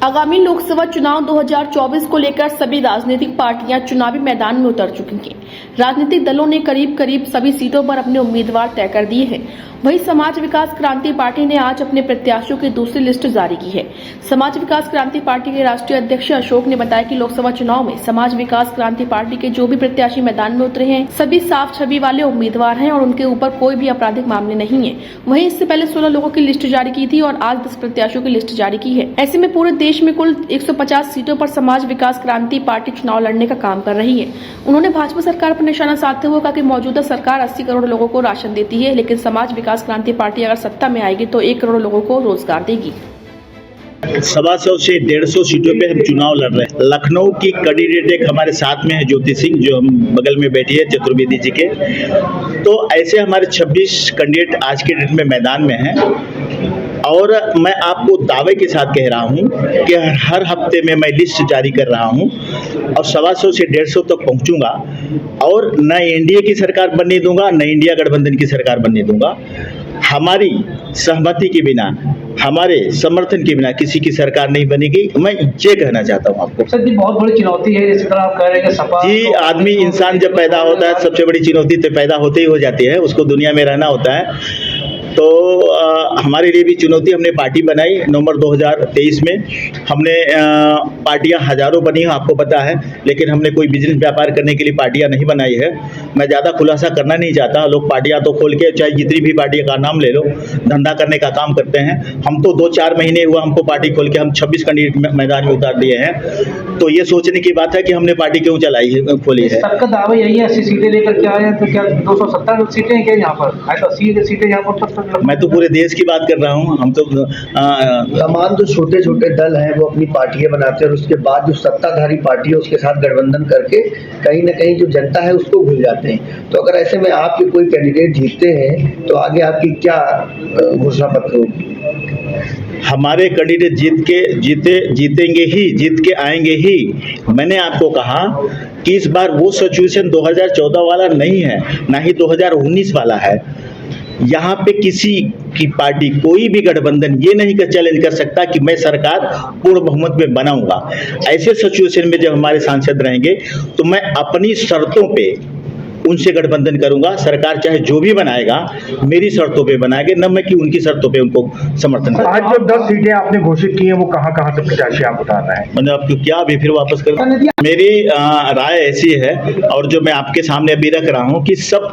आगामी लोकसभा चुनाव 2024 को लेकर सभी राजनीतिक पार्टियां चुनावी मैदान में उतर चुकी हैं। राजनीतिक दलों ने करीब करीब सभी सीटों पर अपने उम्मीदवार तय कर दिए हैं। वहीं समाज विकास क्रांति पार्टी ने आज अपने प्रत्याशियों की दूसरी लिस्ट जारी की है। समाज विकास क्रांति पार्टी के राष्ट्रीय अध्यक्ष अशोक ने बताया कि लोकसभा चुनाव में समाज विकास क्रांति पार्टी के जो भी प्रत्याशी मैदान में उतरे हैं, सभी साफ छवि वाले उम्मीदवार हैं और उनके ऊपर कोई भी आपराधिक मामले नहीं है। वहीं इससे पहले 16 लोगों की लिस्ट जारी की थी और आज 10 प्रत्याशियों की लिस्ट जारी की है। ऐसे में पूरे देश में कुल 150 सीटों पर समाज विकास क्रांति पार्टी चुनाव लड़ने का काम कर रही है। उन्होंने भाजपा सरकार पर निशाना साधते हुए कहा कि मौजूदा सरकार 80 करोड़ लोगों को राशन देती है, लेकिन समाज विकास क्रांति पार्टी अगर सत्ता में आएगी तो 1 करोड़ लोगों को रोजगार देगी। 125 से 150 सीटों पे हम चुनाव लड़ रहे हैं। लखनऊ की कैंडिडेट एक हमारे साथ में है, ज्योति सिंह, जो हम बगल में बैठी है चतुर्वेदी जी के। तो ऐसे हमारे 26 कैंडिडेट आज के डेट में मैदान में हैं और मैं आपको दावे के साथ कह रहा हूं कि हर हफ्ते में मैं लिस्ट जारी कर रहा हूं और 125 से 150 तक पहुंचूंगा और न एनडीए की सरकार बनने दूंगा, न इंडिया गठबंधन की सरकार बनने दूंगा। हमारी सहमति के बिना, हमारे समर्थन के बिना किसी की सरकार नहीं बनेगी। मैं ये कहना चाहता हूँ आपको। सर जी, बहुत बड़ी चुनौती है, इसी तरह आप कह रहे हैं कि सपा जी, आदमी इंसान जब पैदा होता है सबसे बड़ी चुनौती तो पैदा होते ही हो जाती है, उसको दुनिया में रहना होता है। तो हमारे लिए भी चुनौती, हमने पार्टी बनाई नवंबर 2023 में। हमने पार्टियां हजारों बनी हैं, आपको पता है, लेकिन हमने कोई बिजनेस व्यापार करने के लिए पार्टियां नहीं बनाई है। मैं ज़्यादा खुलासा करना नहीं चाहता। लोग पार्टियां तो खोल के, चाहे जितनी भी पार्टियों का नाम ले लो, धंधा करने का काम करते हैं। हम तो 2-4 महीने हुआ हमको पार्टी खोल के, हम 26 कैंडिडेट मैदान में उतार दिए हैं। तो ये सोचने की बात है कि हमने पार्टी क्यों चलाई है, खोली है। सबका दावा यही है 80 सीटें लेकर के आए हैं, तो क्या 270 सीटें हैं क्या यहाँ पर? 80 सीटें यहाँ पर? मैं तो पूरे देश की बात कर रहा हूँ। हम तो तमाम जो छोटे छोटे दल हैं वो अपनी पार्टियां बनाते हैं और उसके बाद जो सत्ताधारी पार्टी है उसके साथ गठबंधन करके कहीं ना कहीं जो जनता है उसको भूल जाते हैं। तो अगर ऐसे में आपके कोई कैंडिडेट जीतते हैं तो आगे आपकी क्या घोषणा पत्र होगी? हमारे कैंडिडेट जीतेंगे ही, जीत के आएंगे ही। मैंने आपको कहा कि इस बार वो सिचुएशन 2014 वाला नहीं है, ना ही 2019 वाला है। यहाँ पे किसी की पार्टी, कोई भी गठबंधन ये नहीं कर चैलेंज कर सकता कि मैं सरकार पूर्ण बहुमत में बनाऊंगा। ऐसे सिचुएशन में जब हमारे सांसद रहेंगे तो मैं अपनी शर्तों पे उनसे गठबंधन करूंगा। सरकार चाहे जो भी बनाएगा मेरी शर्तों पे बनाएंगे, न मैं कि उनकी शर्तों पे उनको समर्थन करूंगा। आज जो 10 सीटें आपने घोषित की हैं वो कहां से प्रत्याशी आप बताना है? मैंने आपको क्या अभी फिर वापस कर, मेरी राय ऐसी है और जो मैं आपके सामने अभी रख रहा हूं कि सब,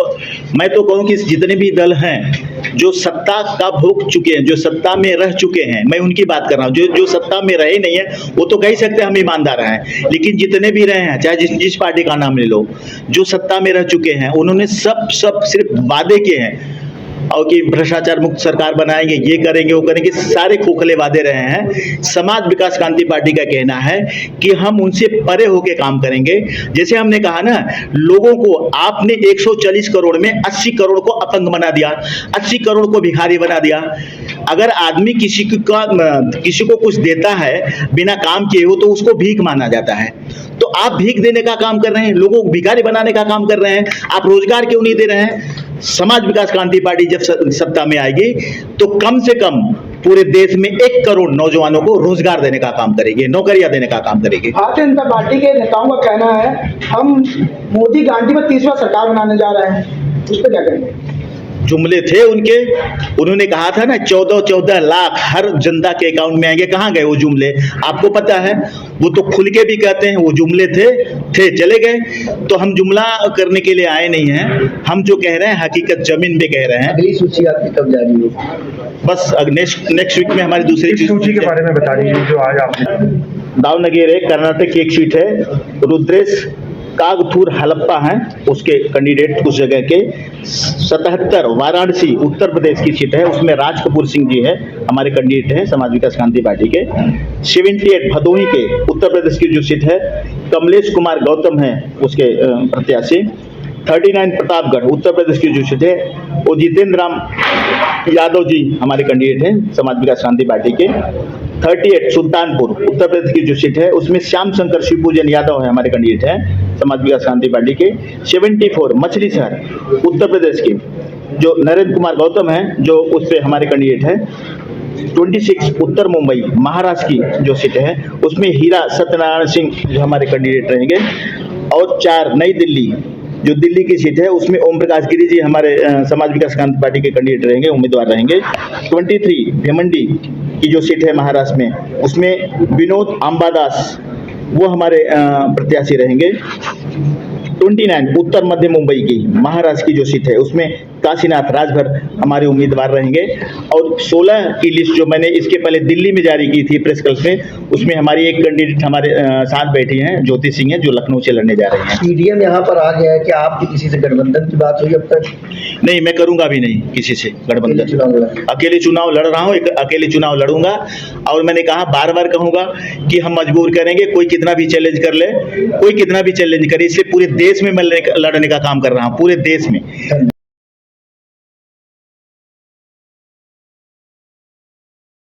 मैं तो कहूं कि जितने भी दल हैं जो सत्ता का भोग चुके हैं, जो सत्ता में रह चुके हैं, मैं उनकी बात कर रहा हूं। जो सत्ता में रहे नहीं है वो तो कह सकते हैं हम ईमानदार हैं, लेकिन जितने भी रहे हैं, चाहे जिस पार्टी का नाम ले लो, जो सत्ता में रह चुके हैं, उन्होंने सब सिर्फ वादे किए हैं और कि भ्रष्टाचार मुक्त सरकार बनाएंगे, ये करेंगे, वो करेंगे, सारे खोखले वादे रहे हैं। समाज विकास क्रांति पार्टी का कहना है कि हम उनसे परे होकर काम करेंगे। जैसे हमने कहा ना, लोगों को आपने 140 करोड़ में 80 करोड़ को अपंग बना दिया, 80 करोड़ को भिखारी बना दिया। अगर आदमी किसी को कुछ देता है बिना काम किए हो तो उसको भीख माना जाता है। तो आप भीख देने का काम कर रहे हैं, लोगों को भिखारी बनाने का काम कर रहे हैं, आप रोजगार क्यों नहीं दे रहे हैं? समाज विकास क्रांति पार्टी जब सत्ता में आएगी तो कम से कम पूरे देश में 1 करोड़ नौजवानों को रोजगार देने का काम करेगी, नौकरियां देने का काम करेगी। भारतीय जनता पार्टी के नेताओं का कहना है हम मोदी गांधी में 30वां सरकार बनाने जा रहे हैं, उस पर क्या करेंगे? जुमले थे उनके, उन्होंने कहा था ना 14 लाख हर जनता के अकाउंट में आएंगे। कहाँ गए वो जुमले? आपको पता है, वो तो खुल के भी कहते हैं वो जुमले थे चले गए। तो हम जुमला करने के लिए आए नहीं हैं, हम जो कह रहे हैं हकीकत जमीन पे कह रहे हैं। अगली सूची आपकी कब जारी होगी? बस नेक्स्ट वीक में हमारी दूसरी सूची के बारे में बता दीजिए जो आज आपने। दावनगेरे कर्नाटक की एक सीट है, रुद्रेश कागथूर हलप्पा हैं उसके कैंडिडेट उस जगह के। 77 वाराणसी उत्तर प्रदेश की सीट है, उसमें राज कपूर सिंह जी है, हमारे कैंडिडेट हैं समाज विकास क्रांति पार्टी के। 78 भदोही के उत्तर प्रदेश की जो सीट है, कमलेश कुमार गौतम है उसके प्रत्याशी। 39 प्रतापगढ़ उत्तर प्रदेश की जो सीट है वो जितेंद्र राम यादव जी हमारे कैंडिडेट हैं समाज विकास क्रांति पार्टी के। 38 सुल्तानपुर उत्तर प्रदेश की जो सीट है उसमें श्याम शंकर शिवपूजन यादव है हमारे कैंडिडेट हैं समाज विकास क्रांति पार्टी के। 74 मछली शहर उत्तर प्रदेश के जो नरेंद्र कुमार गौतम हैं जो उस पे हमारे कैंडिडेट हैं। 26 उत्तर मुंबई महाराष्ट्र की जो सीट है उसमें हीरा सत्यनारायण सिंह जो हमारे कैंडिडेट रहेंगे, और 4 नई दिल्ली जो दिल्ली की सीट है उसमें ओम प्रकाश गिरी जी हमारे समाज विकास क्रांति पार्टी के कैंडिडेट रहेंगे, उम्मीदवार रहेंगे। 23 भिवंडी की जो सीट है महाराष्ट्र में उसमें विनोद अंबादास वो हमारे प्रत्याशी रहेंगे। 29 उत्तर मध्य मुंबई की महाराष्ट्र की जो सीट है उसमें काशीनाथ राजभर हमारे उम्मीदवार रहेंगे। और 16 की लिस्ट जो मैंने इसके पहले दिल्ली में जारी की थी प्रेस क्लब में, उसमें हमारी एक कैंडिडेट हमारे साथ बैठी हैं ज्योति सिंह है जो लखनऊ से लड़ने जा रही हैं। पीडीएम यहाँ पर आ गया है कि आपकी किसी से गठबंधन की बात हुई अब तक? नहीं, मैं करूंगा भी नहीं किसी से गठबंधन। चुनाव अकेले चुनाव लड़ रहा हूँ, अकेले चुनाव लड़ूंगा। और मैंने कहा बार बार कहूंगा कि हम मजबूर करेंगे, कोई कितना भी चैलेंज कर ले, कोई कितना भी चैलेंज करे, इसलिए पूरे देश में मैं लड़ने का काम कर रहा हूँ, पूरे देश में।